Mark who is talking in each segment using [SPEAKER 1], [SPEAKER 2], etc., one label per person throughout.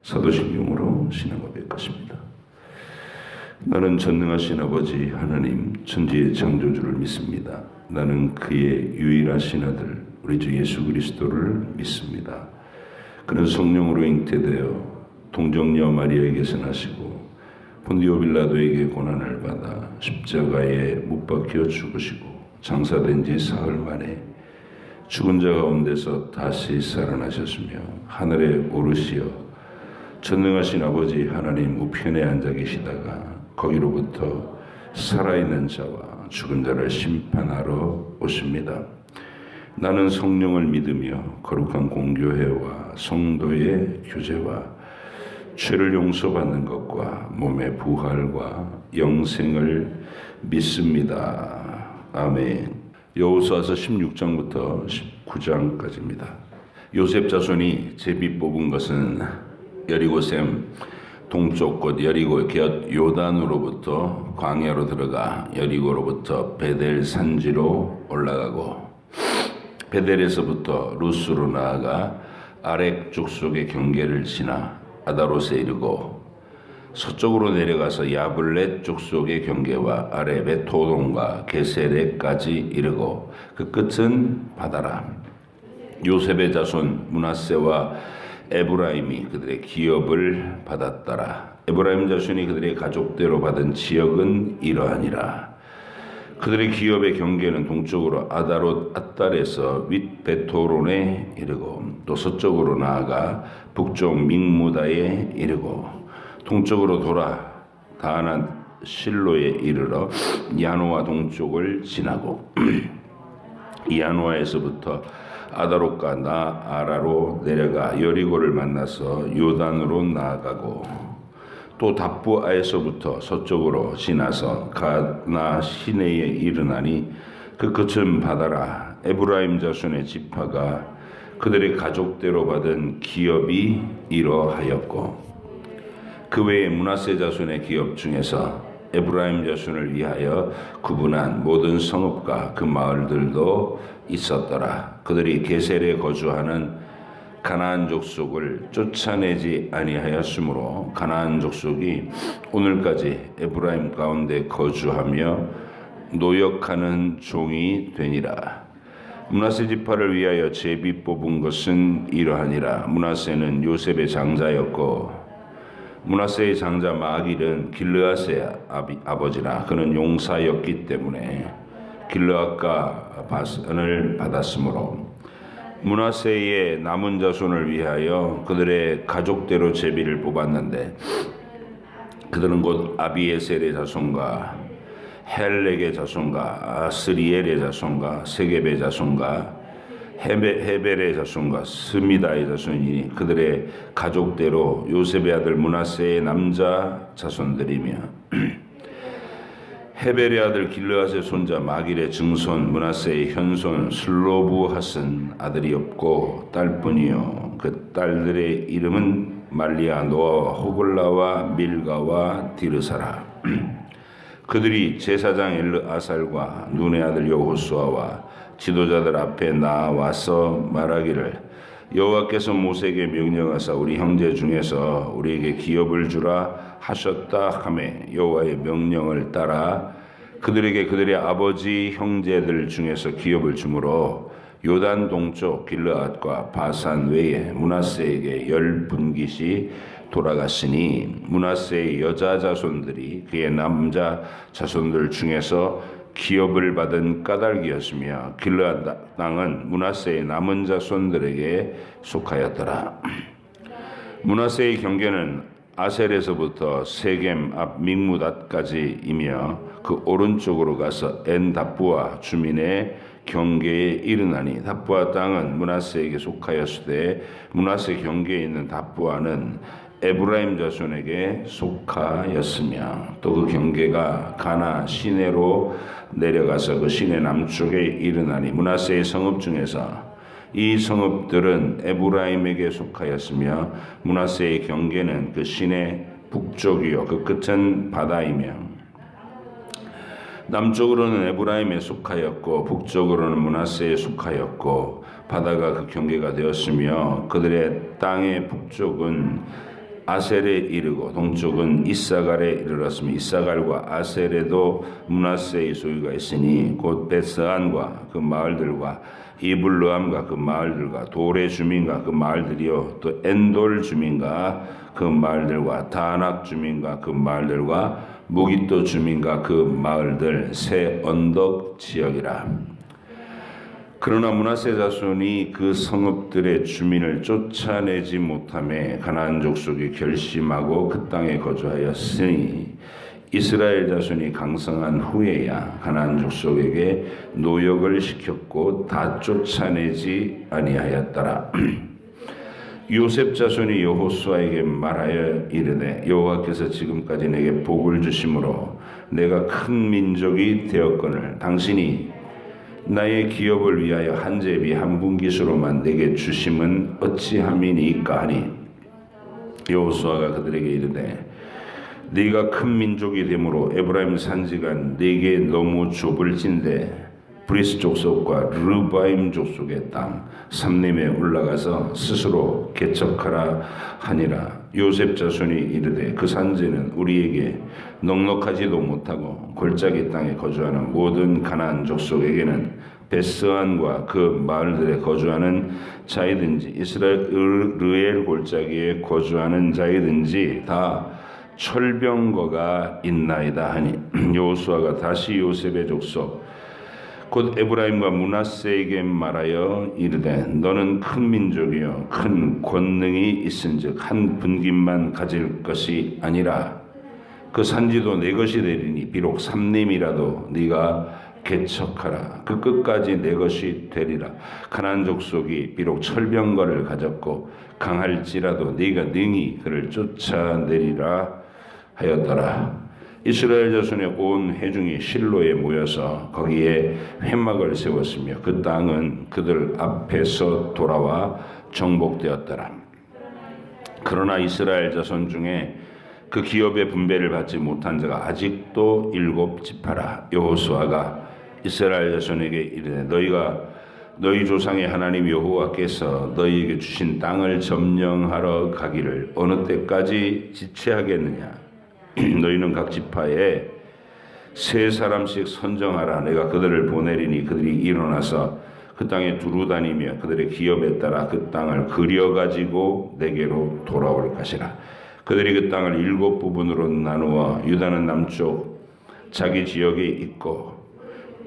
[SPEAKER 1] 사도신경으로 신앙 고백하십니다. 나는 전능하신 아버지 하나님 천지의 창조주를 믿습니다. 나는 그의 유일하신 아들 우리 주 예수 그리스도를 믿습니다. 그는 성령으로 잉태되어 동정녀 마리아에게서 나시고 본디오 빌라도에게 고난을 받아 십자가에 못 박혀 죽으시고 장사된 지 사흘 만에 죽은 자 가운데서 다시 살아나셨으며 하늘에 오르시어 전능하신 아버지 하나님 우편에 앉아 계시다가 거기로부터 살아있는 자와 죽은 자를 심판하러 오십니다. 나는 성령을 믿으며 거룩한 공교회와 성도의 교제와 죄를 용서받는 것과 몸의 부활과 영생을 믿습니다. 아멘. 여호수아서 16장부터 19장까지입니다. 요셉 자손이 제비 뽑은 것은 여리고샘 동쪽 곳 여리고 곁 요단으로부터 광야로 들어가 여리고로부터 베델 산지로 올라가고 베델에서부터 루스로 나아가 아렉 족속의 경계를 지나 아다롯에 이르고 서쪽으로 내려가서 야블렛 족속의 경계와 아래 베토돈과 게세레까지 이르고 그 끝은 바다라. 요셉의 자손 므낫세와 에브라임이 그들의 기업을 받았더라. 에브라임 자손이 그들의 가족대로 받은 지역은 이러하니라. 그들의 기업의 경계는 동쪽으로 아다롯 앗달에서 윗 베토론에 이르고 또 서쪽으로 나아가 북쪽 믹무다에 이르고 동쪽으로 돌아 다하나 실로에 이르러 야노아 동쪽을 지나고 야노아에서부터 아다롯과 나아라로 내려가 여리고를 만나서 요단으로 나아가고 또 답부아에서부터 서쪽으로 지나서 가나 시내에 이르나니 그 끝은 바다라. 에브라임 자손의 지파가 그들의 가족대로 받은 기업이 이러하였고 그 외에 므낫세 자손의 기업 중에서 에브라임 자손을 위하여 구분한 모든 성읍과 그 마을들도 있었더라. 그들이 게셀에 거주하는 가나안 족속을 쫓아내지 아니하였으므로 가나안 족속이 오늘까지 에브라임 가운데 거주하며 노역하는 종이 되니라. 므낫세 지파를 위하여 제비 뽑은 것은 이러하니라. 므낫세는 요셉의 장자였고 므낫세의 장자 마길은 길르앗의 아버지라. 그는 용사였기 때문에 길르앗과 바산을 받았으므로 므낫세의 남은 자손을 위하여 그들의 가족대로 제비를 뽑았는데 그들은 곧 아비에셀의 자손과 헬렉의 자손과 아스리엘의 자손과 세geb의 자손과 헤벨의 자손과 스미다의 자손이니 그들의 가족대로 요셉의 아들 므낫세의 남자 자손들이며 헤벨의 아들 길르앗의 손자 마길의 증손 므낫세의 현손 슬로브핫은 아들이 없고 딸뿐이요 그 딸들의 이름은 말리아 노아와 호글라와 밀가와 디르사라. 그들이 제사장 엘르아살과 눈의 아들 여호수아와 지도자들 앞에 나와서 말하기를 여호와께서 모세에게 명령하사 우리 형제 중에서 우리에게 기업을 주라 하셨다 하매 여호와의 명령을 따라 그들에게 그들의 아버지 형제들 중에서 기업을 주므로 요단 동쪽 길르앗과 바산 외에 므낫세에게 10분깃이 돌아갔으니 므낫세의 여자 자손들이 그의 남자 자손들 중에서 기업을 받은 까닭이었으며 길르앗 땅은 므낫세의 남은 자손들에게 속하였더라. 므낫세의 경계는 아셀에서부터 세겜 앞 믹무닷까지이며 그 오른쪽으로 가서 엔 답부아 주민의 경계에 이르나니 답부아 땅은 므낫세에게 속하였으되 므낫세 경계에 있는 답부아는 에브라임 자손에게 속하였으며 또 그 경계가 가나 시내로 내려가서 그 시내 남쪽에 이르나니 므낫세의 성읍 중에서 이 성읍들은 에브라임에게 속하였으며 므낫세의 경계는 그 시내 북쪽이요 그 끝은 바다이며 남쪽으로는 에브라임에 속하였고 북쪽으로는 므낫세에 속하였고 바다가 그 경계가 되었으며 그들의 땅의 북쪽은 아셀에 이르고 동쪽은 이사갈에 이르렀으며 이사갈과 아셀에도 므낫세의 소유가 있으니 곧 벳스안과 그 마을들과 이블르함과 그 마을들과 돌의 주민과 그 마을들이요 또 엔돌 주민과 그 마을들과 다낙 주민과 그 마을들과 무기또 주민과 그 마을들 새 언덕 지역이라. 그러나 므낫세 자손이 그 성읍들의 주민을 쫓아내지 못하며 가나안 족속이 결심하고 그 땅에 거주하였으니 이스라엘 자손이 강성한 후에야 가나안 족속에게 노역을 시켰고 다 쫓아내지 아니하였더라. 요셉 자손이 여호수아에게 말하여 이르되 여호와께서 지금까지 내게 복을 주심으로 내가 큰 민족이 되었거늘 당신이 나의 기업을 위하여 한 제비 한 분깃으로만 내게 주심은 어찌함이니까 하니 여호수아가 그들에게 이르되 네가 큰 민족이 되므로 에브라임 산지가 네게 너무 좁을진대 브리스 족속과 르바임 족속의 땅 삼림에 올라가서 스스로 개척하라 하니라. 요셉 자손이 이르되 그 산지는 우리에게 넉넉하지도 못하고 골짜기 땅에 거주하는 모든 가나안 족속에게는 벳스안과 그 마을들에 거주하는 자이든지 이스라엘 르엘 골짜기에 거주하는 자이든지 다 철병거가 있나이다 하니 여호수아가 다시 요셉의 족속 곧 에브라임과 므낫세에게 말하여 이르되 너는 큰 민족이요 큰 권능이 있은즉 한 분깃만 가질 것이 아니라 그 산지도 내 것이 되리니 비록 삼림이라도 네가 개척하라. 그 끝까지 내 것이 되리라. 가나안 족속이 비록 철병거를 가졌고 강할지라도 네가 능히 그를 쫓아내리라 하였더라. 이스라엘 자손의 온 회중이 실로에 모여서 거기에 회막을 세웠으며 그 땅은 그들 앞에서 돌아와 정복되었더라. 그러나 이스라엘 자손 중에 그 기업의 분배를 받지 못한 자가 아직도 7지파라. 여호수아가 이스라엘 자손에게 이르되 너희가 너희 조상의 하나님 여호와께서 너희에게 주신 땅을 점령하러 가기를 어느 때까지 지체하겠느냐. 너희는 각 지파에 3사람씩 선정하라. 내가 그들을 보내리니 그들이 일어나서 그 땅에 두루 다니며 그들의 기업에 따라 그 땅을 그려가지고 내게로 돌아올 것이라. 그들이 그 땅을 7부분으로 나누어 유다는 남쪽 자기 지역에 있고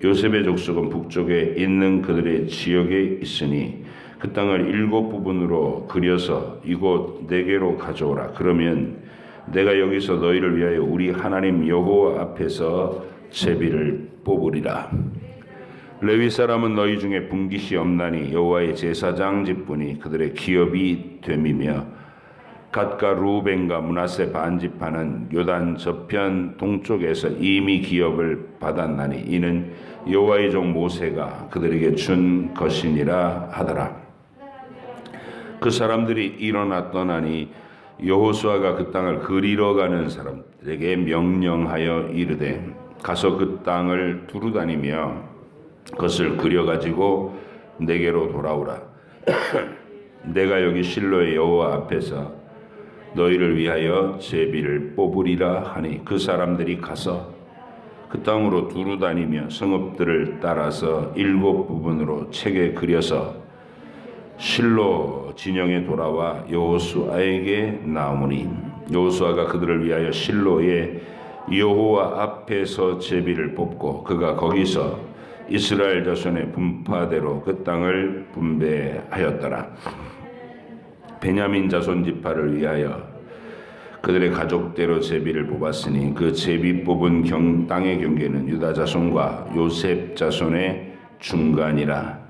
[SPEAKER 1] 요셉의 족속은 북쪽에 있는 그들의 지역에 있으니 그 땅을 7부분으로 그려서 이곳 내게로 가져오라. 그러면 내가 여기서 너희를 위하여 우리 하나님 여호와 앞에서 제비를 뽑으리라. 레위 사람은 너희 중에 분깃이 없나니 여호와의 제사장 집뿐이 그들의 기업이 됨이며 갓과 루벤과 므낫세 반지파는 요단 저편 동쪽에서 이미 기업을 받았나니 이는 여호와의 종 모세가 그들에게 준 것이니라 하더라. 그 사람들이 일어나 떠나니 여호수아가 그 땅을 그리러 가는 사람들에게 명령하여 이르되 가서 그 땅을 두루 다니며 그것을 그려가지고 내게로 돌아오라. 내가 여기 실로의 여호와 앞에서 너희를 위하여 제비를 뽑으리라 하니 그 사람들이 가서 그 땅으로 두루 다니며 성읍들을 따라서 7부분으로 책에 그려서 실로 진영에 돌아와 여호수아에게 나오니 여호수아가 그들을 위하여 실로에 여호와 앞에서 제비를 뽑고 그가 거기서 이스라엘 자손의 분파대로 그 땅을 분배하였더라. 베냐민 자손 지파를 위하여 그들의 가족대로 제비를 뽑았으니 그 제비 뽑은 땅의 경계는 유다 자손과 요셉 자손의 중간이라.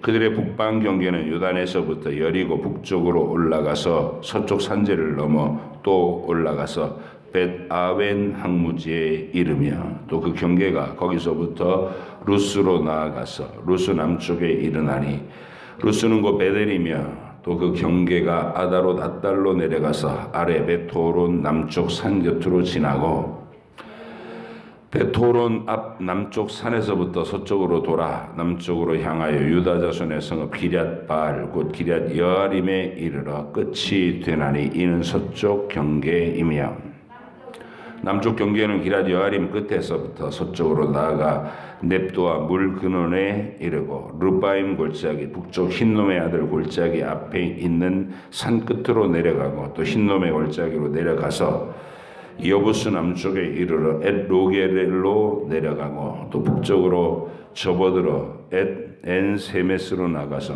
[SPEAKER 1] 그들의 북방 경계는 요단에서부터 여리고 북쪽으로 올라가서 서쪽 산지를 넘어 또 올라가서 벳아웬 항무지에 이르며 또 그 경계가 거기서부터 루스로 나아가서 루스 남쪽에 이르나니 루스는 곧 베델이며 또 그 경계가 아다롯 앗달로 내려가서 아래 베토론 남쪽 산 곁으로 지나고 베토론 앞 남쪽 산에서부터 서쪽으로 돌아 남쪽으로 향하여 유다 자손의 성읍 기럇 바알 곧 기럇 여아림에 이르러 끝이 되나니 이는 서쪽 경계이며 남쪽 경계는 기럇 여아림 끝에서부터 서쪽으로 나아가 넵도와 물 근원에 이르고 르바임 골짜기 북쪽 흰놈의 아들 골짜기 앞에 있는 산 끝으로 내려가고 또 흰놈의 골짜기로 내려가서 여부스 남쪽에 이르러 엣 로게렐로 내려가고 또 북쪽으로 접어들어 엣 엔세메스로 나가서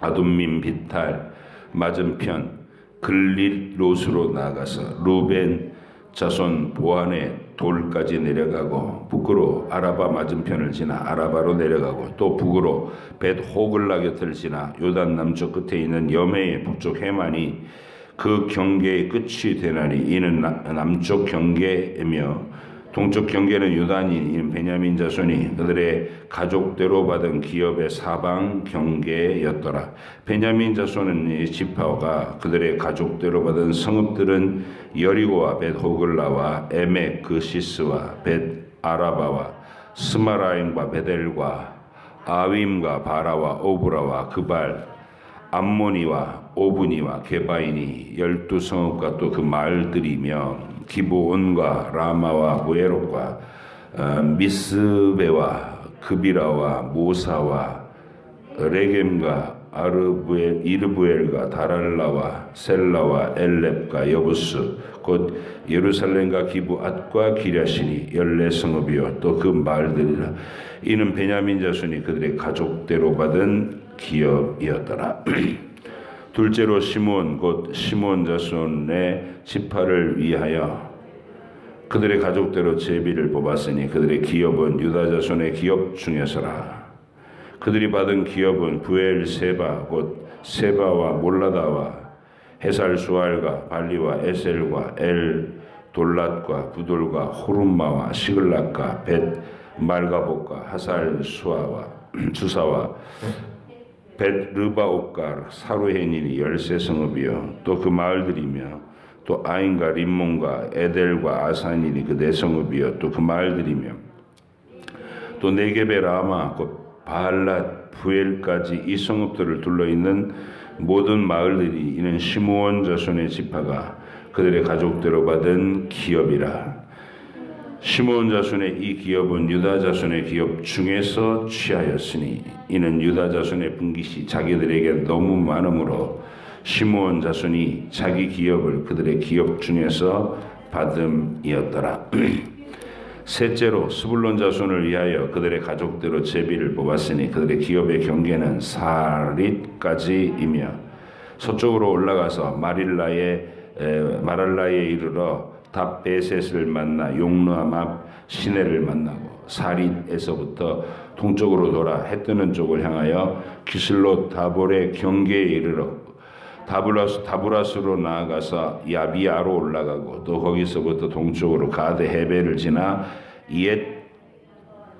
[SPEAKER 1] 아둠민 비탈 맞은편 글릿롯으로 나가서 루벤 자손 보안의 돌까지 내려가고 북으로 아라바 맞은편을 지나 아라바로 내려가고 또 북으로 벳 호글라 곁을 지나 요단 남쪽 끝에 있는 여메의 북쪽 해만이 그 경계의 끝이 되나니 이는 남쪽 경계이며 동쪽 경계는 유다인 이는 베냐민 자손이 그들의 가족대로 받은 기업의 사방 경계였더라. 베냐민 자손은 지파가 그들의 가족대로 받은 성읍들은 여리고와 벳호글라와 에멕 그시스와 벳 아라바와 스마라임과 베델과 아윈과 바라와 오브라와 그발 암모니와 오브니와 게바인이 12성읍과 또 그 마을들이며 기브온과 라마와 보에롯과 미스베와 그비라와 모사와 레겜과 이르부엘과 다랄라와 셀라와 엘렙과 여부스 곧 예루살렘과 기브앗과 기랴시니 14성읍이요 또 그 마을들이라. 이는 베냐민 자손이 그들의 가족대로 받은 기업이었더라. 둘째로 시므온 곧 시므온 자손의 지파를 위하여 그들의 가족대로 제비를 뽑았으니 그들의 기업은 유다 자손의 기업 중에서라. 그들이 받은 기업은 부엘세바 곧 세바와 몰라다와 헤살수알과 발리와 에셀과 엘 돌랏과 부돌과 호rum마와 시글락과 벳 말가복과 하살수아와 주사와 벳 르바옥과 사루헤닌이 13성읍이요 또 그 마을들이며 또 아인과 림몬과 에델과 아산인이 그 4성읍이요 또 그 마을들이며 또 네겝의 라마 곧 바알랏 부엘까지 이 성읍들을 둘러있는 모든 마을들이 이는 시므온 자손의 지파가 그들의 가족대로 받은 기업이라. 시므온 자손의 이 기업은 유다 자손의 기업 중에서 취하였으니 이는 유다 자손의 분깃이 자기들에게 너무 많으므로 시므온 자손이 자기 기업을 그들의 기업 중에서 받음이었더라. 셋째로 스불론 자손을 위하여 그들의 가족대로 제비를 뽑았으니 그들의 기업의 경계는 사릿까지이며 서쪽으로 올라가서 마랄라에 이르러 답베셋을 만나 용르암 앞 시내를 만나고 사릿에서부터 동쪽으로 돌아 해뜨는 쪽을 향하여 기슬롯 다볼의 경계에 이르러 다브라스로 나아가서 야비아로 올라가고 또 거기서부터 동쪽으로 가드 헤벨을 지나 이엣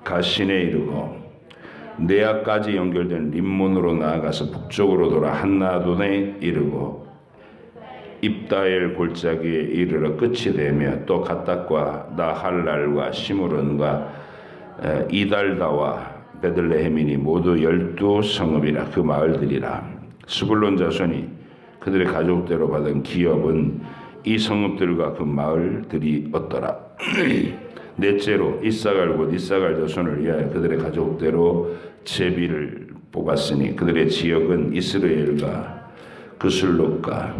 [SPEAKER 1] 가신에 이르고 네아까지 연결된 림몬으로 나아가서 북쪽으로 돌아 한나돈에 이르고 입다엘 골짜기에 이르러 끝이 되며 또 갓닥과 나할랄과 시므론과 이달다와 베들레헴이니 모두 12성읍이라 그 마을들이라. 스불론 자손이 그들의 가족대로 받은 기업은 이 성읍들과 그 마을들이었더라. 넷째로 이사갈 곧 이사갈 자손을 위하여 그들의 가족대로 제비를 뽑았으니 그들의 지역은 이스라엘과 그슬롯과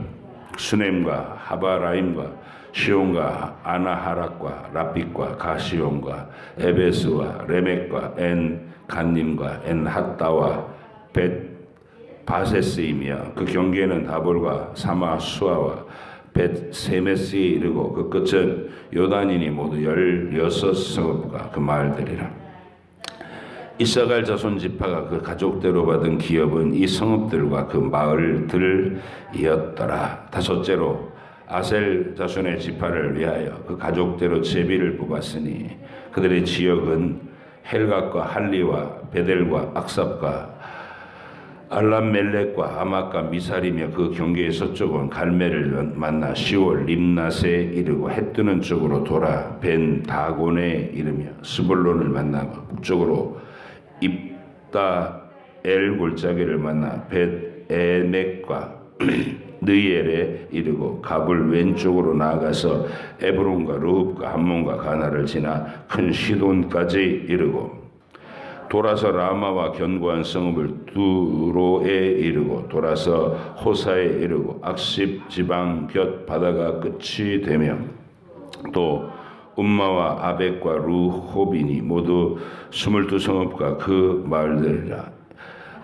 [SPEAKER 1] 수넴과 하바라임과 시온과 아나하락과 라핏과 가시온과 에베스와 레멕과 엔 간님과 엔 핫다와 벳 바세스이며 그 경계는 다볼과 사마 수아와 벳 세메스에 이르고 그 끝은 요단이니 모두 16성읍과 그 마을들이라. 이사갈 자손 지파가 그 가족대로 받은 기업은 이 성읍들과 그 마을들이었더라. 다섯째로 아셀 자손의 지파를 위하여 그 가족대로 제비를 뽑았으니 그들의 지역은 헬갓과 할리와 베델과 악삽과 알람멜렉과 아마과 미살이며 그 경계의 서쪽은 갈멜을 만나 시월 림낫에 이르고 해 뜨는 쪽으로 돌아 벤 다곤에 이르며 스불론을 만나고 북쪽으로 입다엘 골짜기를 만나 벳 에넥과 느엘에 이르고 갑을 왼쪽으로 나아가서 에브론과 르흡과 함몬과 가나를 지나 큰 시돈까지 이르고 돌아서 라마와 견고한 성읍을 두로에 이르고 돌아서 호사에 이르고 악십 지방 곁 바다가 끝이 되며 또 움마와 아벡과 루호빈이 모두 22성읍과 그 마을들이라.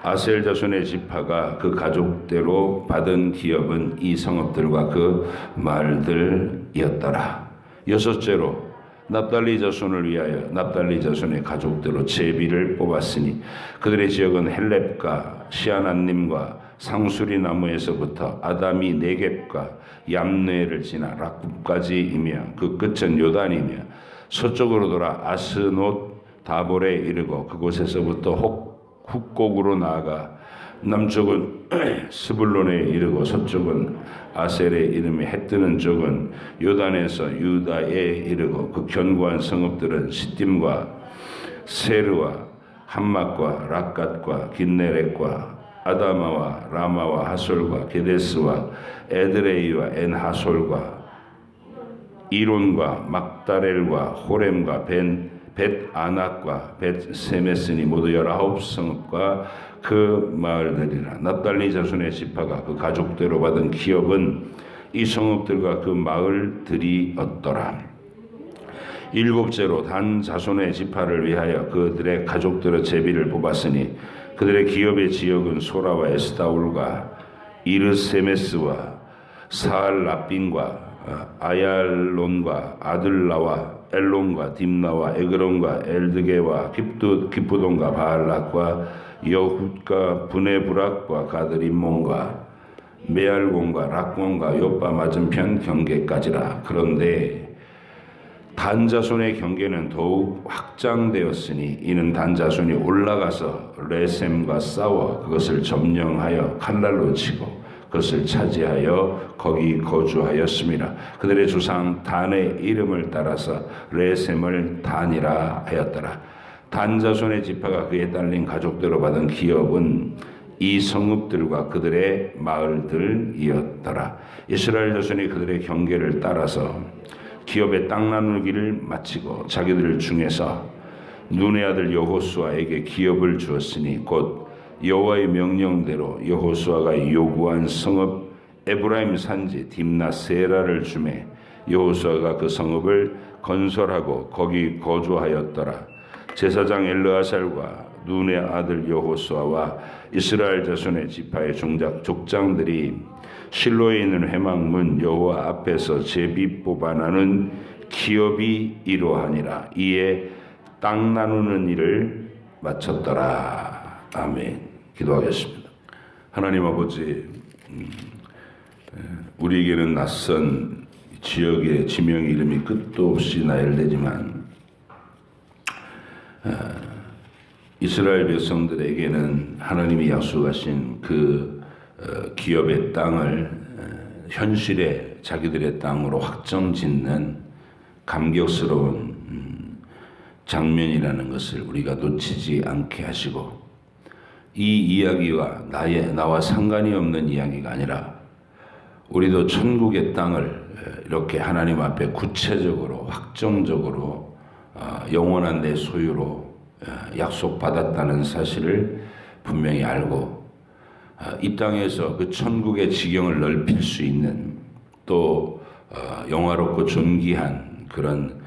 [SPEAKER 1] 아셀 자손의 지파가 그 가족대로 받은 기업은 이 성읍들과 그 마을들이었더라. 여섯째로 납달리 자손을 위하여 납달리 자손의 가족대로 제비를 뽑았으니 그들의 지역은 헬렙과 시아나님과 상수리 나무에서부터 아담이 네겝과 얌네를 지나 락굽까지이며 그 끝은 요단이며 서쪽으로 돌아 아스노 다볼에 이르고 그곳에서부터 훅곡으로 나아가 남쪽은 스불론에 이르고 서쪽은 아셀에 이르며 해 뜨는 쪽은 요단에서 유다에 이르고 그 견고한 성읍들은 시딤과 세르와 함맛과 락갓과 긴네렛과 아다마와 라마와 하솔과 게데스와 에드레이와 엔하솔과 이론과 막다렐과 호렘과 벳 아낙과 벳 세메스니 모두 19성읍과 그 마을들이라. 납달리 자손의 지파가 그 가족대로 받은 기업은 이 성읍들과 그 마을들이었더라. 일곱째로 단 자손의 지파를 위하여 그들의 가족들의 제비를 뽑았으니 그들의 기업의 지역은 소라와 에스다울과 이르세메스와 사알라빈과 아얄론과 아들라와 엘론과 딥나와 에그론과 엘드게와 기프돈과 바알락과 여훗과 브네브락과 가드림몬과 메알곤과 락곤과 요빠 맞은편 경계까지라. 그런데 단자손의 경계는 더욱 확장되었으니 이는 단자손이 올라가서 레셈과 싸워 그것을 점령하여 칼날로 치고 그것을 차지하여 거기 거주하였습니다. 그들의 조상 단의 이름을 따라서 레셈을 단이라 하였더라. 단 자손의 지파가 그에 딸린 가족대로 받은 기업은 이 성읍들과 그들의 마을들이었더라. 이스라엘 자손이 그들의 경계를 따라서 기업의 땅 나누기를 마치고 자기들 중에서 눈의 아들 여호수아에게 기업을 주었으니 곧 여호와의 명령대로 여호수아가 요구한 성읍 에브라임 산지 딥나세라를 주매 여호수아가 그 성읍을 건설하고 거기 거주하였더라. 제사장 엘르아살과 눈의 아들 여호수아와 이스라엘 자손의 지파의 족장들이 실로에 있는 회막문 여호와 앞에서 제비 뽑아나는 기업이 이러하니라. 이에 땅 나누는 일을 마쳤더라. 아멘. 기도하겠습니다. 하나님 아버지, 우리에게는 낯선 지역의 지명 이름이 끝도 없이 나열되지만 이스라엘 백성들에게는 하나님이 약속하신 그 기업의 땅을 현실의 자기들의 땅으로 확정짓는 감격스러운 장면이라는 것을 우리가 놓치지 않게 하시고, 이 이야기와 나와 상관이 없는 이야기가 아니라 우리도 천국의 땅을 이렇게 하나님 앞에 구체적으로 확정적으로 영원한 내 소유로 약속받았다는 사실을 분명히 알고 이 땅에서 그 천국의 지경을 넓힐 수 있는 또 영화롭고 존귀한 그런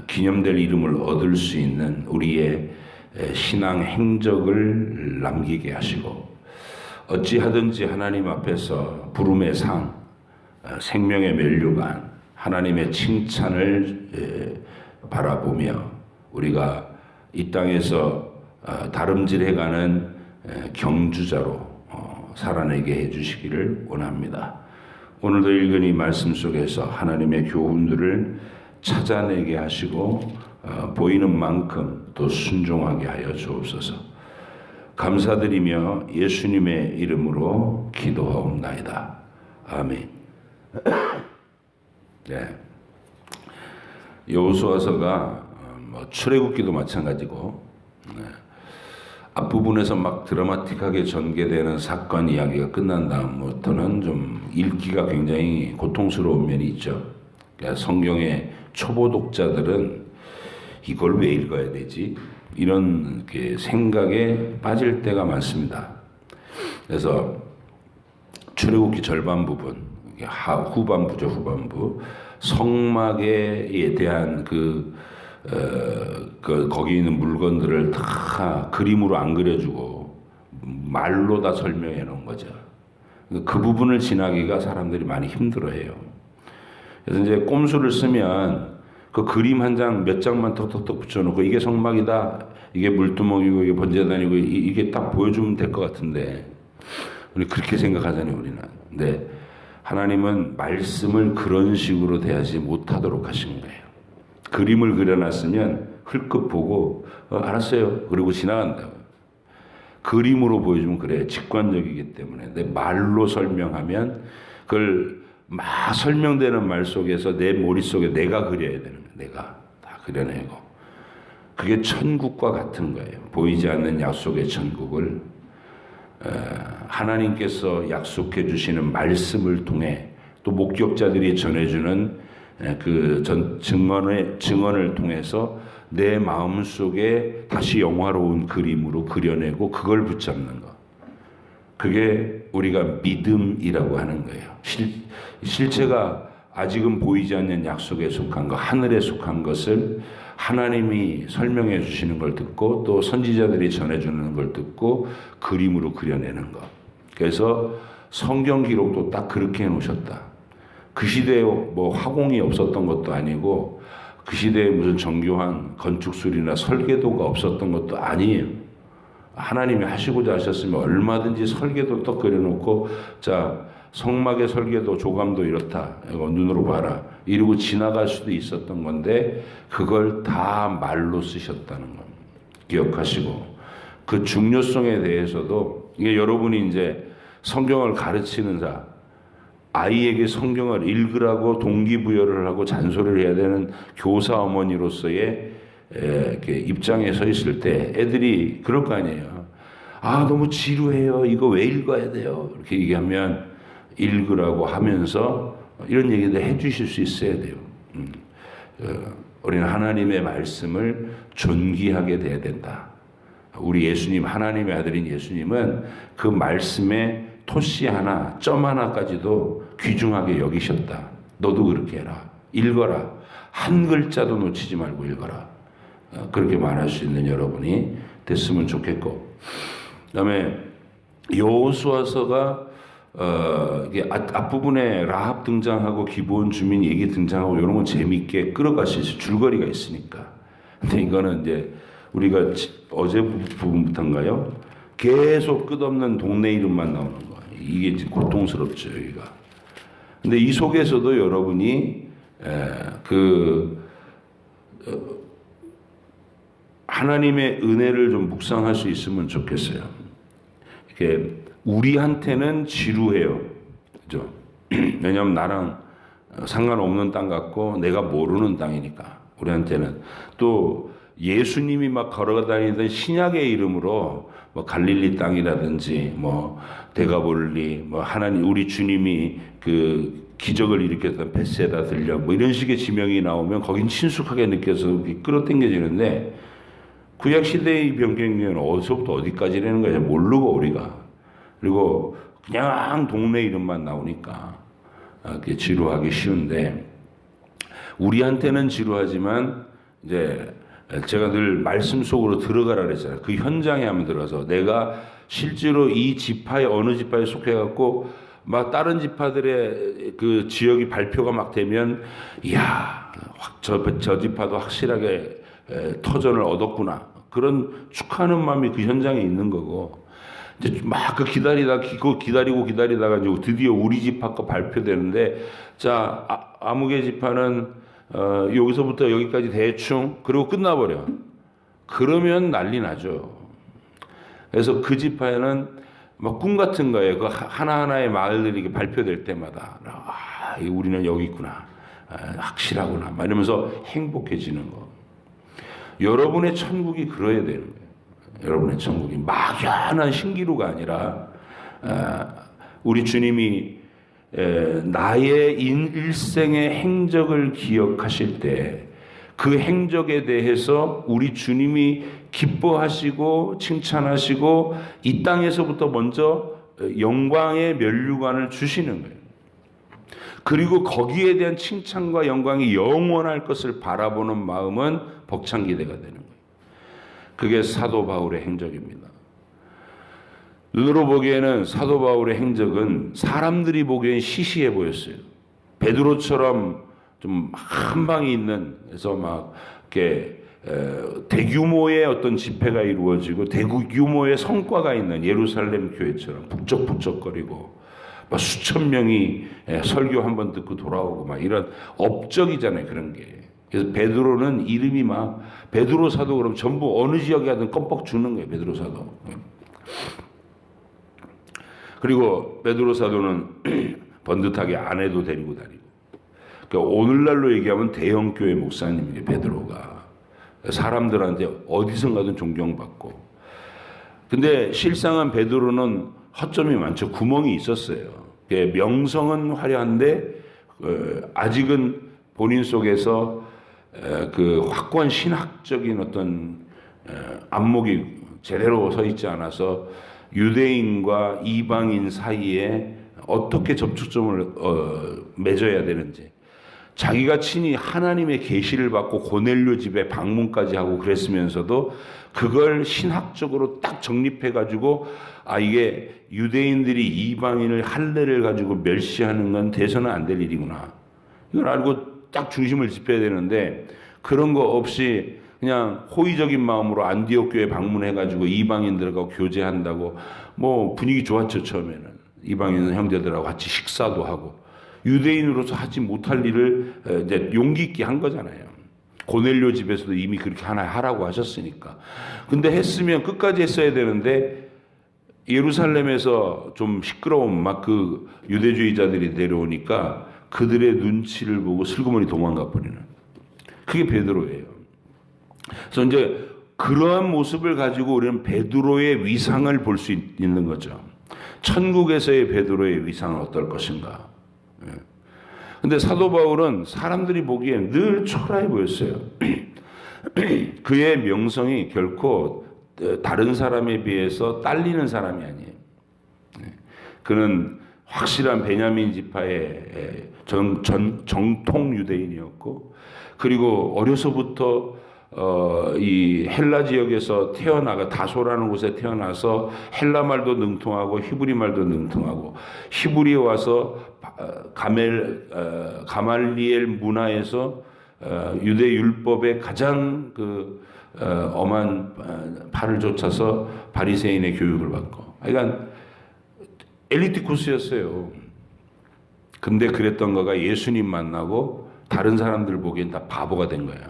[SPEAKER 1] 기념될 이름을 얻을 수 있는 우리의 신앙 행적을 남기게 하시고, 어찌하든지 하나님 앞에서 부름의 상, 생명의 면류관, 하나님의 칭찬을 바라보며 우리가 이 땅에서 다름질해가는 경주자로 살아내게 해주시기를 원합니다. 오늘도 읽은 이 말씀 속에서 하나님의 교훈들을 찾아내게 하시고 보이는 만큼 또 순종하게 하여 주옵소서. 감사드리며 예수님의 이름으로 기도하옵나이다. 아멘. 네. 여호수아서가 출애굽기도 마찬가지고 앞부분에서 막 드라마틱하게 전개되는 사건 이야기가 끝난 다음부터는 좀 읽기가 굉장히 고통스러운 면이 있죠. 그러니까 성경의 초보 독자들은 이걸 왜 읽어야 되지? 이런 생각에 빠질 때가 많습니다. 그래서 출애굽기 절반 부분, 후반부죠, 후반부. 성막에 대한 거기 있는 물건들을 다 그림으로 안 그려주고 말로 다 설명해 놓은 거죠. 그 부분을 지나기가 사람들이 많이 힘들어해요. 그래서 이제 꼼수를 쓰면 그 그림 한 장 몇 장만 톡톡톡 붙여놓고 이게 성막이다, 이게 물두멍이고 이게 번제단이고 이게 딱 보여주면 될 것 같은데 우리 그렇게 생각하잖아요, 우리는. 근데 하나님은 말씀을 그런 식으로 대하지 못하도록 하신 거예요. 그림을 그려놨으면 흘끗 보고 알았어요 그리고 지나간다고. 그림으로 보여주면 그래, 직관적이기 때문에. 내 말로 설명하면 그걸 막 설명되는 말 속에서 내 머릿속에 내가 그려야 되는 거예요. 내가 다 그려내고. 그게 천국과 같은 거예요. 보이지 않는 약속의 천국을 하나님께서 약속해 주시는 말씀을 통해 또 목격자들이 전해주는 그 증언을 통해서 내 마음속에 다시 영화로운 그림으로 그려내고 그걸 붙잡는 것. 그게 우리가 믿음이라고 하는 거예요. 실체가 아직은 보이지 않는 약속에 속한 것, 하늘에 속한 것을 하나님이 설명해 주시는 걸 듣고 또 선지자들이 전해주는 걸 듣고 그림으로 그려내는 것. 그래서 성경 기록도 딱 그렇게 해놓으셨다. 그 시대에 뭐 화공이 없었던 것도 아니고 그 시대에 무슨 정교한 건축술이나 설계도가 없었던 것도 아니에요. 하나님이 하시고자 하셨으면 얼마든지 설계도 딱 그려놓고 자 성막의 설계도 조감도 이렇다, 이거 눈으로 봐라 이러고 지나갈 수도 있었던 건데 그걸 다 말로 쓰셨다는 겁니다. 기억하시고 그 중요성에 대해서도 이게 여러분이 이제 성경을 가르치는 자, 아이에게 성경을 읽으라고 동기부여를 하고 잔소리를 해야 되는 교사 어머니로서의 입장에 서 있을 때 애들이 그럴 거 아니에요. 아 너무 지루해요. 이거 왜 읽어야 돼요? 이렇게 얘기하면 읽으라고 하면서 이런 얘기도 해주실 수 있어야 돼요. 우리는 하나님의 말씀을 존귀하게 돼야 된다. 우리 예수님, 하나님의 아들인 예수님은 그 말씀에 토시 하나, 점 하나까지도 귀중하게 여기셨다. 너도 그렇게 해라. 읽어라. 한 글자도 놓치지 말고 읽어라. 그렇게 말할 수 있는 여러분이 됐으면 좋겠고, 그다음에 여호수아서가 이게 앞부분에 라합 등장하고 기브온 주민 얘기 등장하고 이런 건 재밌게 끌어갈 수 있어요. 줄거리가 있으니까. 근데 이거는 이제 우리가 어제 부분부터인가요? 계속 끝없는 동네 이름만 나오는 거예요. 이게 고통스럽죠, 여기가. 근데 이 속에서도 여러분이 하나님의 은혜를 좀 묵상할 수 있으면 좋겠어요. 이렇게 우리한테는 지루해요. 그죠? 왜냐하면 나랑 상관없는 땅 같고 내가 모르는 땅이니까. 우리한테는 또 예수님이 막 걸어다니던 신약의 이름으로 뭐 갈릴리 땅이라든지 뭐 데가볼리 뭐 하나님 우리 주님이 그 기적을 일으켰던 벳세다 들녘 뭐 이런 식의 지명이 나오면 거긴 친숙하게 느껴서 끌어당겨지는데 구약 시대의 변경은 어디서부터 어디까지라는 거야 모르고 우리가. 그리고 그냥 동네 이름만 나오니까 지루하기 쉬운데 우리한테는 지루하지만 이제 제가 늘 말씀 속으로 들어가라 그랬잖아요. 그 현장에 한번 들어서 내가 실제로 이 지파에 어느 지파에 속해갖고 막 다른 지파들의 그 지역이 발표가 막 되면 이야 저 지파도 확실하게 터전을 얻었구나 그런 축하하는 마음이 그 현장에 있는 거고 이제 막 그 기다리다가 이제 드디어 우리 지파 거 발표되는데 자 아무개 지파는 여기서부터 여기까지 대충 그리고 끝나버려. 그러면 난리 나죠. 그래서 그 지파에는 막 꿈 같은 거예요. 그 하나하나의 마을들이 이렇게 발표될 때마다 우리는 여기 있구나, 확실하구나, 막 이러면서 행복해지는 거. 여러분의 천국이 그래야 되는 거예요. 여러분의 천국이 막연한 신기루가 아니라 우리 주님이 나의 일생의 행적을 기억하실 때 그 행적에 대해서 우리 주님이 기뻐하시고 칭찬하시고 이 땅에서부터 먼저 영광의 면류관을 주시는 거예요. 그리고 거기에 대한 칭찬과 영광이 영원할 것을 바라보는 마음은 벅찬 기대가 되는 거예요. 그게 사도 바울의 행적입니다. 눈으로 보기에는 사도 바울의 행적은 사람들이 보기엔 시시해 보였어요. 베드로처럼 좀 한 방이 있는, 그래서 막 이렇게 대규모의 어떤 집회가 이루어지고 대규모의 성과가 있는 예루살렘 교회처럼 북적북적거리고 막 수천 명이 설교 한번 듣고 돌아오고 막 이런 업적이잖아요, 그런 게. 그래서 베드로는 이름이 막 베드로 사도 그러면 전부 어느 지역에 가든 껌뻑 주는 거예요, 베드로 사도. 그리고 베드로 사도는 번듯하게 아내도 데리고 다니고. 그러니까 오늘날로 얘기하면 대형교회 목사님이에요, 베드로가. 사람들한테 어디선가든 존경받고. 근데 실상은 베드로는 허점이 많죠. 구멍이 있었어요. 명성은 화려한데 아직은 본인 속에서 그 확고한 신학적인 어떤 안목이 제대로 서 있지 않아서 유대인과 이방인 사이에 어떻게 접촉점을 맺어야 되는지, 자기가 친히 하나님의 계시를 받고 고넬료 집에 방문까지 하고 그랬으면서도 그걸 신학적으로 딱 정립해가지고 이게 유대인들이 이방인을 할례를 가지고 멸시하는 건 돼서는 안 될 일이구나, 이걸 알고 딱 중심을 짚어야 되는데 그런 거 없이 그냥 호의적인 마음으로 안디옥 교회 방문해가지고 이방인들과 교제한다고 뭐 분위기 좋았죠. 처음에는 이방인 형제들하고 같이 식사도 하고 유대인으로서 하지 못할 일을 이제 용기 있게 한 거잖아요. 고넬료 집에서도 이미 그렇게 하나 하라고 하셨으니까. 근데 했으면 끝까지 했어야 되는데 예루살렘에서 좀 시끄러운 막 그 유대주의자들이 내려오니까 그들의 눈치를 보고 슬그머니 도망가 버리는, 그게 베드로예요. 그래서 이제 그러한 모습을 가지고 우리는 베드로의 위상을 볼 수 있는 거죠. 천국에서의 베드로의 위상은 어떨 것인가. 근데 사도 바울은 사람들이 보기엔 늘 초라해 보였어요. 그의 명성이 결코 다른 사람에 비해서 딸리는 사람이 아니에요. 그는 확실한 베냐민 지파의 정통 유대인이었고, 그리고 어려서부터 이 헬라 지역에서 다소라는 곳에 태어나서 헬라 말도 능통하고 히브리 말도 능통하고, 히브리에 와서 가말리엘 문화에서 유대 율법의 가장 엄한 팔을 쫓아서 바리새인의 교육을 받고, 그러니까 엘리트 코스였어요. 근데 그랬던 거가 예수님 만나고 다른 사람들 보기엔 다 바보가 된 거예요.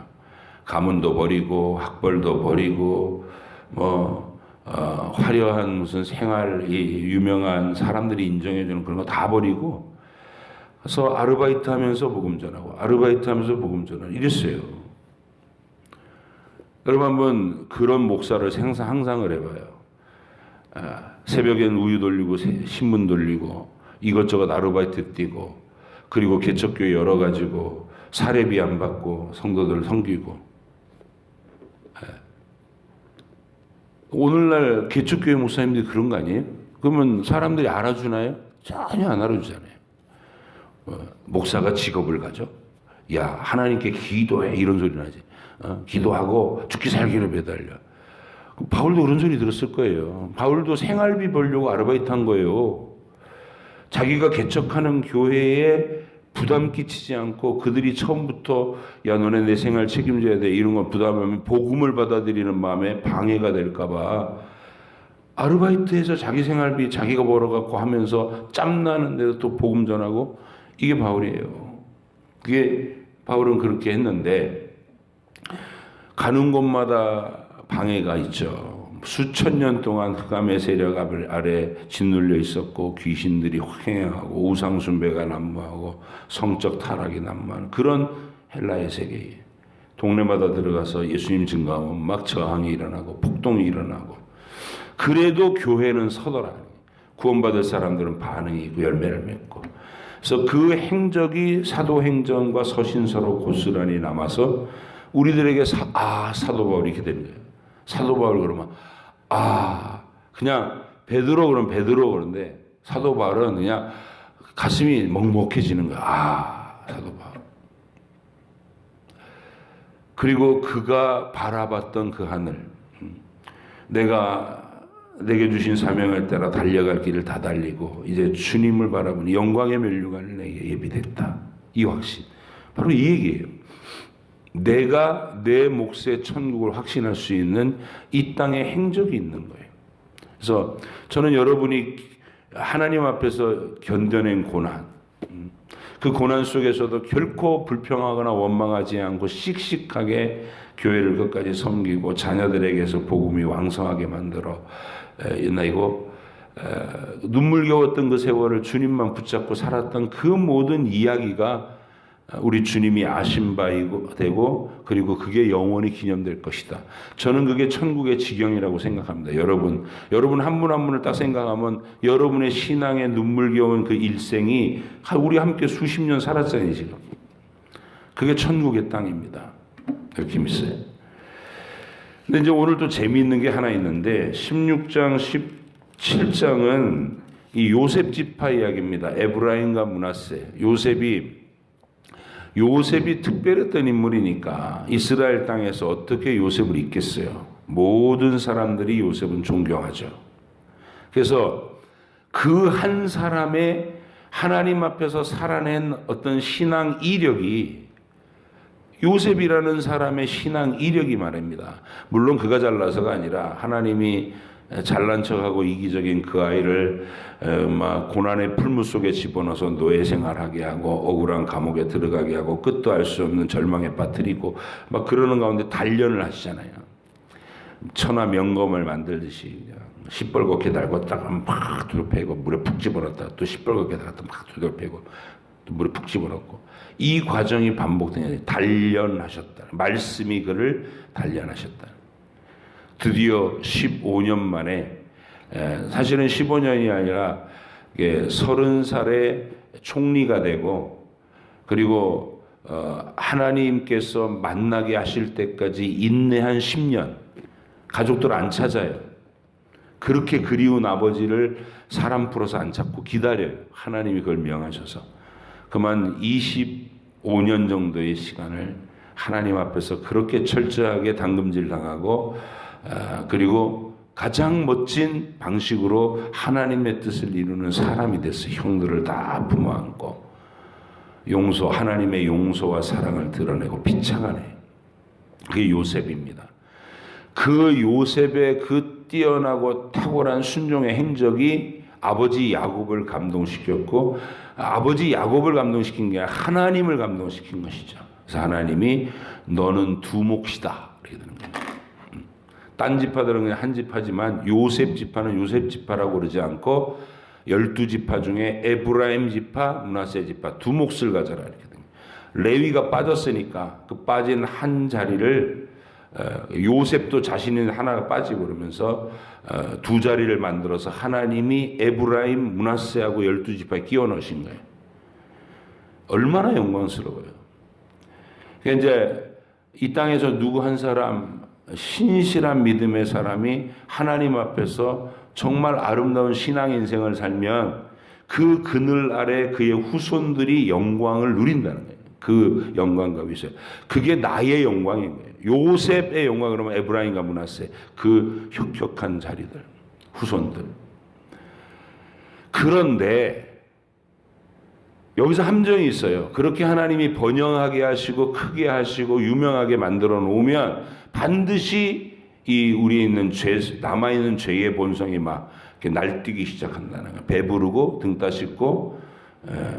[SPEAKER 1] 가문도 버리고 학벌도 버리고 화려한 무슨 생활이 유명한 사람들이 인정해주는 그런 거 다 버리고, 그래서 아르바이트 하면서 복음 전하고 아르바이트 하면서 복음 전하고 이랬어요. 여러분 한번 그런 목사를 상상을 해봐요. 새벽엔 우유 돌리고 신문 돌리고 이것저것 아르바이트 뛰고, 그리고 개척교회 열어가지고 사례비 안 받고 성도들 섬기고. 오늘날 개척교회 목사님들이 그런 거 아니에요? 그러면 사람들이 알아주나요? 전혀 안 알아주잖아요. 목사가 직업을 가져? 야, 하나님께 기도해, 이런 소리 나지. 기도하고 죽기 살기를 매달려. 바울도 그런 소리 들었을 거예요. 바울도 생활비 벌려고 아르바이트 한 거예요. 자기가 개척하는 교회에 부담 끼치지 않고, 그들이 처음부터 야 너네 내 생활 책임져야 돼 이런 거 부담하면 복음을 받아들이는 마음에 방해가 될까 봐 아르바이트해서 자기 생활비 자기가 벌어갖고 하면서 짬나는데도 또 복음 전하고, 이게 바울이에요. 그게 바울은 그렇게 했는데 가는 곳마다 방해가 있죠. 수천 년 동안 흑암의 세력 아래 짓눌려 있었고 귀신들이 횡행하고 우상숭배가 난무하고 성적 타락이 난무하는 그런 헬라의 세계에 동네마다 들어가서 예수님 증거하면 막 저항이 일어나고 폭동이 일어나고 그래도 교회는 서더라. 구원받을 사람들은 반응이 있고 열매를 맺고 그래서 그 행적이 사도행전과 서신서로 고스란히 남아서 우리들에게 사도 바울이 이렇게 되는 거예요. 사도 바울 그러면 그냥 베드로 그러면 베드로 그러는데 사도 바울은 그냥 가슴이 먹먹해지는 거야. 사도 바울. 그리고 그가 바라봤던 그 하늘, 내가 내게 주신 사명을 따라 달려갈 길을 다 달리고 이제 주님을 바라보니 영광의 면류관을 내게 예비됐다. 이 확신. 바로 이 얘기예요. 내가 내 몫의 천국을 확신할 수 있는 이 땅에 행적이 있는 거예요. 그래서 저는 여러분이 하나님 앞에서 견뎌낸 고난, 그 고난 속에서도 결코 불평하거나 원망하지 않고 씩씩하게 교회를 끝까지 섬기고 자녀들에게서 복음이 왕성하게 만들어 이고 눈물겨웠던 그 세월을 주님만 붙잡고 살았던 그 모든 이야기가 우리 주님이 아신 바이고 되고 그리고 그게 영원히 기념될 것이다. 저는 그게 천국의 지경이라고 생각합니다. 여러분 한 분 한 분을 딱 생각하면 여러분의 신앙의 눈물겨운 그 일생이 우리 함께 수십 년 살았잖아요. 지금 그게 천국의 땅입니다. 그렇게 믿어요. 근데 이제 오늘 또 재미있는 게 하나 있는데 16장 17장은 이 요셉 지파 이야기입니다. 에브라임과 므낫세. 요셉이 특별했던 인물이니까 이스라엘 땅에서 어떻게 요셉을 잊겠어요? 모든 사람들이 요셉은 존경하죠. 그래서 그 한 사람의 하나님 앞에서 살아낸 어떤 신앙 이력이 요셉이라는 사람의 신앙 이력이 말입니다. 물론 그가 잘나서가 아니라 하나님이 잘난 척하고 이기적인 그 아이를 막 고난의 풀무 속에 집어넣어서 노예 생활하게 하고 억울한 감옥에 들어가게 하고 끝도 알 수 없는 절망에 빠뜨리고 막 그러는 가운데 단련을 하시잖아요. 천하 명검을 만들듯이 시뻘겋게 달궜다가 막 두들패고 물에 푹 집어넣었다가 또 시뻘겋게 달았다가 막 두들패고 또 물에 푹 집어넣고 이 과정이 반복되냐. 단련하셨다. 말씀이 그를 단련하셨다. 드디어 15년 만에 사실은 15년이 아니라 30살에 총리가 되고 그리고 하나님께서 만나게 하실 때까지 인내한 10년 가족들 안 찾아요. 그렇게 그리운 아버지를 사람 풀어서 안 찾고 기다려요. 하나님이 그걸 명하셔서 그만 25년 정도의 시간을 하나님 앞에서 그렇게 철저하게 당금질 당하고 그리고 가장 멋진 방식으로 하나님의 뜻을 이루는 사람이 됐어요. 형들을 다 품어안고 하나님의 용서와 사랑을 드러내고 비창하네. 그게 요셉입니다. 그 요셉의 그 뛰어나고 탁월한 순종의 행적이 아버지 야곱을 감동시켰고 아버지 야곱을 감동시킨 게 아니라 하나님을 감동시킨 것이죠. 그래서 하나님이 너는 두 몫이다 이렇게 되는 거예요. 딴 지파들은 그냥 한 지파지만 요셉 지파는 요셉 지파라고 그러지 않고 12지파 중에 에브라임 지파, 므낫세 지파 두 몫을 가져라 이렇게 됩니다. 레위가 빠졌으니까 그 빠진 한 자리를 요셉도 자신은 하나가 빠지고 그러면서 두 자리를 만들어서 하나님이 에브라임, 므낫세하고 12지파에 끼워 넣으신 거예요. 얼마나 영광스러워요. 그러니까 이제 이 땅에서 누구 한 사람 신실한 믿음의 사람이 하나님 앞에서 정말 아름다운 신앙 인생을 살면 그 그늘 아래 그의 후손들이 영광을 누린다는 거예요. 그 영광과 위세. 그게 나의 영광인 거예요. 요셉의 영광 그러면 에브라임과 므낫세 그 혁혁한 자리들 후손들. 그런데 여기서 함정이 있어요. 그렇게 하나님이 번영하게 하시고 크게 하시고 유명하게 만들어 놓으면 반드시 이 우리에 있는 남아 있는 죄의 본성이 막 이렇게 날뛰기 시작한다는 거예요. 배부르고 등 따숩고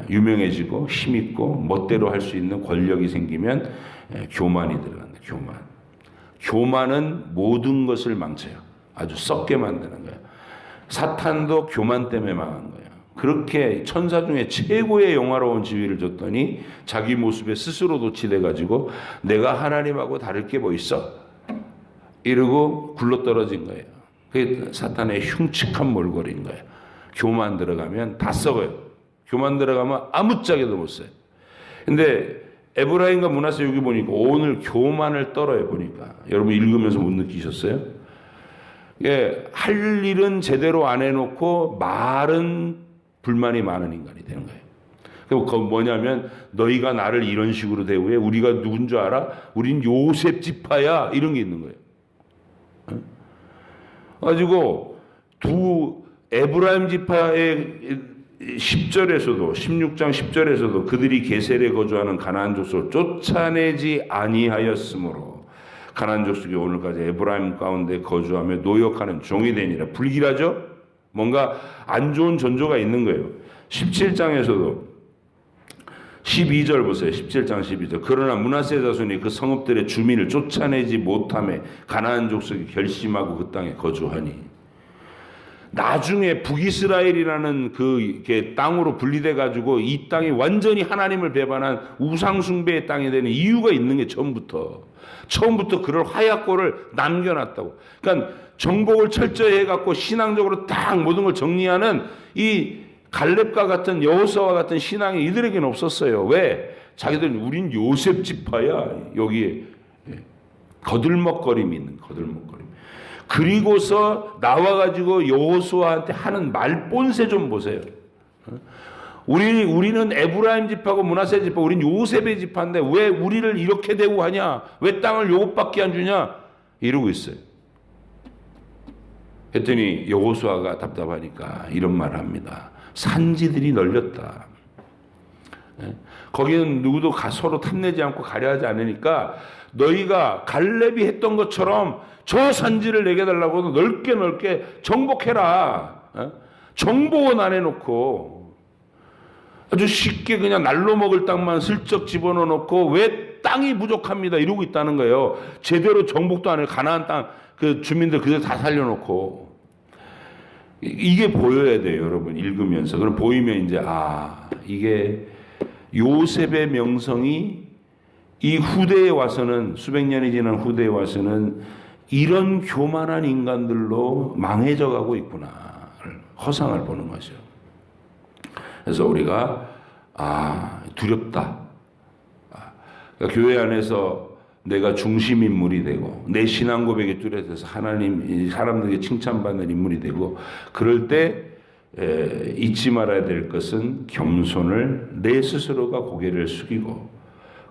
[SPEAKER 1] 유명해지고 힘있고 멋대로 할 수 있는 권력이 생기면 교만이 들어간다. 교만은 모든 것을 망쳐요. 아주 썩게 만드는 거예요. 사탄도 교만 때문에 망한 거예요. 그렇게 천사 중에 최고의 영화로운 지위를 줬더니 자기 모습에 스스로 도취돼가지고 내가 하나님하고 다를 게 뭐 있어? 이러고 굴러떨어진 거예요. 그게 사탄의 흉측한 몰골인 거예요. 교만 들어가면 다 썩어요. 교만 들어가면 아무짝에도 못 써요. 근데 에브라임과 므낫세 여기 보니까 오늘 교만을 떨어요. 보니까 여러분 읽으면서 못 느끼셨어요? 예, 할 일은 제대로 안 해놓고 말은 불만이 많은 인간이 되는 거예요. 그 뭐냐면 너희가 나를 이런 식으로 대우해. 우리가 누군 줄 알아? 우린 요셉 지파야. 이런 게 있는 거예요. 가지고 두 에브라임 지파의 10절에서도 16장 10절에서도 그들이 게셀에 거주하는 가나안 족속을 쫓아내지 아니하였으므로 가나안 족속이 오늘까지 에브라임 가운데 거주하며 노역하는 종이 되니라. 불길하죠? 뭔가 안 좋은 전조가 있는 거예요. 17장에서도 12절 보세요. 17장 12절. 그러나 므낫세 자손이 그 성읍들의 주민을 쫓아내지 못하며 가나안 족속이 결심하고 그 땅에 거주하니 나중에 북이스라엘이라는 그 땅으로 분리돼 가지고 이 땅이 완전히 하나님을 배반한 우상 숭배의 땅이 되는 이유가 있는 게 처음부터 그럴 하얗고를 남겨놨다고. 그러니까 정복을 철저히 해갖고 신앙적으로 딱 모든 걸 정리하는 이 갈렙과 같은 여호수아와 같은 신앙이 이들에게는 없었어요. 왜? 자기들은 우린 요셉 지파야. 여기에 거들먹거림이 있는 거들먹거림. 그리고서 나와가지고 여호수아한테 하는 말본세 좀 보세요. 우리는 에브라임 지파고 므낫세 지파, 우린 요셉의 지파인데 왜 우리를 이렇게 대우하냐? 왜 땅을 요것밖에 안 주냐? 이러고 있어요. 했더니 여호수아가 답답하니까 이런 말을 합니다. 산지들이 널렸다. 거기는 누구도 서로 탐내지 않고 가려하지 않으니까 너희가 갈렙이 했던 것처럼 저 산지를 내게 달라고 넓게 정복해라. 정복은 안 해놓고 아주 쉽게 그냥 날로 먹을 땅만 슬쩍 집어넣어 놓고 왜 땅이 부족합니다 이러고 있다는 거예요. 제대로 정복도 안 해요. 가나안 땅 그 주민들 그대로 다 살려놓고. 이게 보여야 돼요, 여러분. 읽으면서. 그럼 보이면 이제 이게 요셉의 명성이 이 후대에 와서는, 수백 년이 지난 후대에 와서는 이런 교만한 인간들로 망해져 가고 있구나. 허상을 보는 거죠. 그래서 우리가 두렵다. 그러니까 교회 안에서 내가 중심 인물이 되고 내 신앙 고백이 뚜렷해서 하나님 사람들에게 칭찬받는 인물이 되고 그럴 때 잊지 말아야 될 것은 겸손을 내 스스로가 고개를 숙이고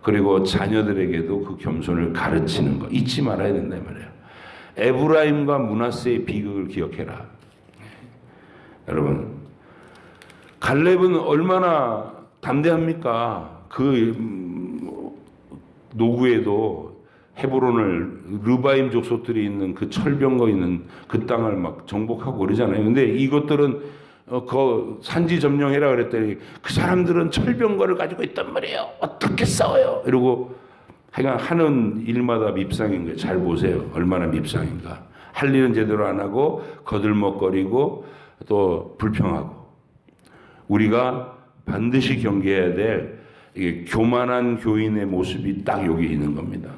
[SPEAKER 1] 그리고 자녀들에게도 그 겸손을 가르치는 거 잊지 말아야 된다 이 말이에요. 에브라임과 므낫세의 비극을 기억해라. 여러분 갈렙은 얼마나 담대합니까? 그 노구에도 헤브론을 르바임 족속들이 있는 그 철병거 있는 그 땅을 막 정복하고 그러잖아요. 근데 이것들은 그 산지 점령해라 그랬더니 그 사람들은 철병거를 가지고 있단 말이에요. 어떻게 싸워요? 이러고 하는 일마다 밉상인 거예요. 잘 보세요. 얼마나 밉상인가. 할 일은 제대로 안 하고 거들먹거리고 또 불평하고. 우리가 반드시 경계해야 될 이게 교만한 교인의 모습이 딱 여기 있는 겁니다.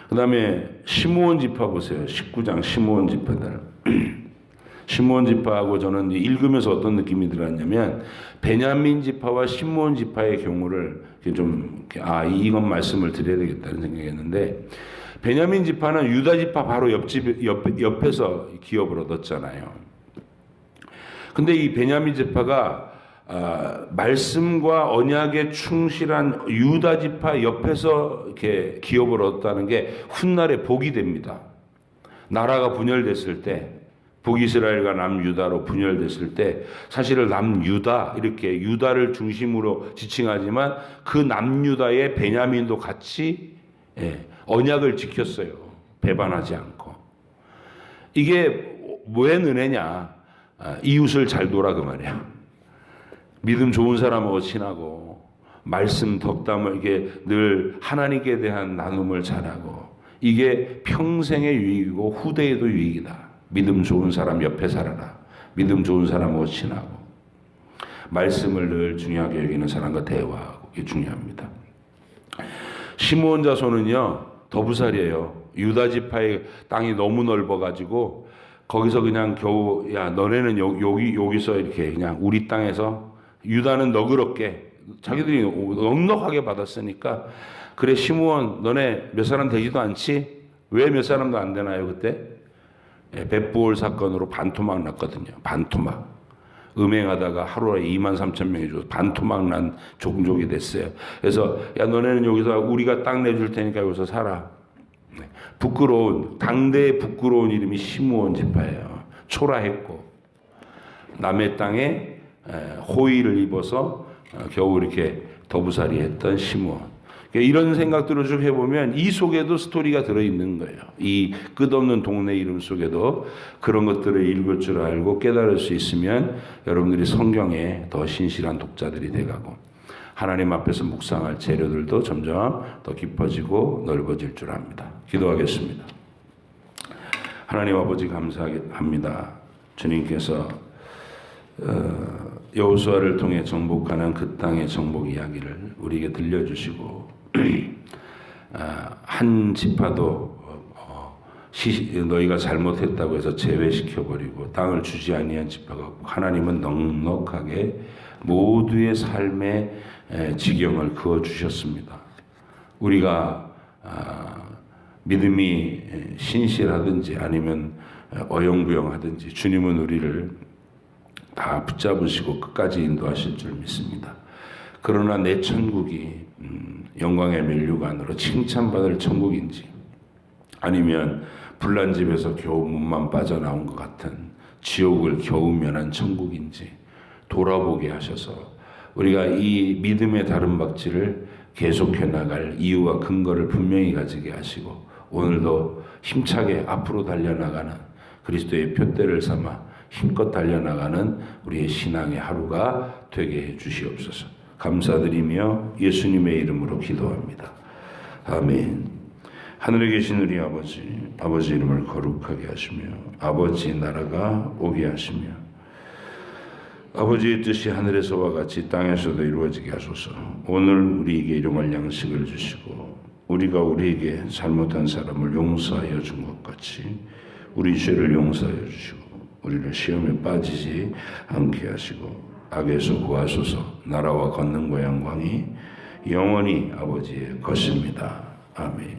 [SPEAKER 1] 그 다음에 시므온 지파 보세요. 19장 시므온 지파들. 시므온 지파하고 저는 읽으면서 어떤 느낌이 들었냐면 베냐민 지파와 시므온 지파의 경우를 좀 이건 말씀을 드려야 되겠다는 생각했는데 베냐민 지파는 유다 지파 바로 옆에서 기업을 얻었잖아요. 근데 이 베냐민 지파가 말씀과 언약에 충실한 유다 지파 옆에서 이렇게 기업을 얻었다는 게 훗날에 복이 됩니다. 나라가 분열됐을 때 북이스라엘과 남유다로 분열됐을 때 사실은 남유다 이렇게 유다를 중심으로 지칭하지만 그 남유다의 베냐민도 같이 언약을 지켰어요. 배반하지 않고. 이게 왜 은혜냐? 이웃을 잘 도라 그 말이야. 믿음 좋은 사람하고 친하고 말씀 덕담을 이게 늘 하나님께 대한 나눔을 잘하고 이게 평생의 유익이고 후대에도 유익이다. 믿음 좋은 사람 옆에 살아라. 믿음 좋은 사람하고 친하고 말씀을 늘 중요하게 여기는 사람과 대화하고 이게 중요합니다. 시므온 자손은요 더부살이에요. 유다 지파의 땅이 너무 넓어가지고 거기서 그냥 겨우 야 너네는 여기서 이렇게 그냥 우리 땅에서 유다는 너그럽게 자기들이 넉넉하게 받았으니까 그래 시므온 너네 몇 사람 되지도 않지? 왜 몇 사람도 안 되나요 그때? 벳부올 사건으로 반토막 났거든요. 반토막. 음행하다가 하루에 23,000명이 죽어서 반토막 난 종족이 됐어요. 그래서 야 너네는 여기서 우리가 땅 내줄 테니까 여기서 살아. 부끄러운 당대의 부끄러운 이름이 시므온 지파예요. 초라했고 남의 땅에 호의를 입어서 겨우 이렇게 더부살이했던 시므온. 이런 생각들을 쭉 해보면 이 속에도 스토리가 들어있는 거예요. 이 끝없는 동네 이름 속에도 그런 것들을 읽을 줄 알고 깨달을 수 있으면 여러분들이 성경에 더 신실한 독자들이 돼가고 하나님 앞에서 묵상할 재료들도 점점 더 깊어지고 넓어질 줄 압니다. 기도하겠습니다. 하나님 아버지 감사합니다. 주님께서 여호수아를 통해 정복하는 그 땅의 정복 이야기를 우리에게 들려주시고 한 지파도 너희가 잘못했다고 해서 제외시켜버리고 땅을 주지 아니한 지파가 없고 하나님은 넉넉하게 모두의 삶의 지경을 그어주셨습니다. 우리가 믿음이 신실하든지 아니면 어영부영하든지 주님은 우리를 다 붙잡으시고 끝까지 인도하실 줄 믿습니다. 그러나 내 천국이 영광의 면류관으로 칭찬받을 천국인지 아니면 불난 집에서 겨우 문만 빠져나온 것 같은 지옥을 겨우 면한 천국인지 돌아보게 하셔서 우리가 이 믿음의 다름박질을 계속해 나갈 이유와 근거를 분명히 가지게 하시고 오늘도 힘차게 앞으로 달려나가는 그리스도의 표대를 삼아 힘껏 달려나가는 우리의 신앙의 하루가 되게 해 주시옵소서. 감사드리며 예수님의 이름으로 기도합니다. 아멘. 하늘에 계신 우리 아버지 이름을 거룩하게 하시며 아버지 나라가 오게 하시며 아버지의 뜻이 하늘에서와 같이 땅에서도 이루어지게 하소서. 오늘 우리에게 일용할 양식을 주시고 우리가 우리에게 잘못한 사람을 용서하여 준 것 같이 우리 죄를 용서하여 주시고 우리를 시험에 빠지지 않게 하시고 악에서 구하소서. 나라와 권능과 영광이 영원히 아버지의 것입니다. 아멘.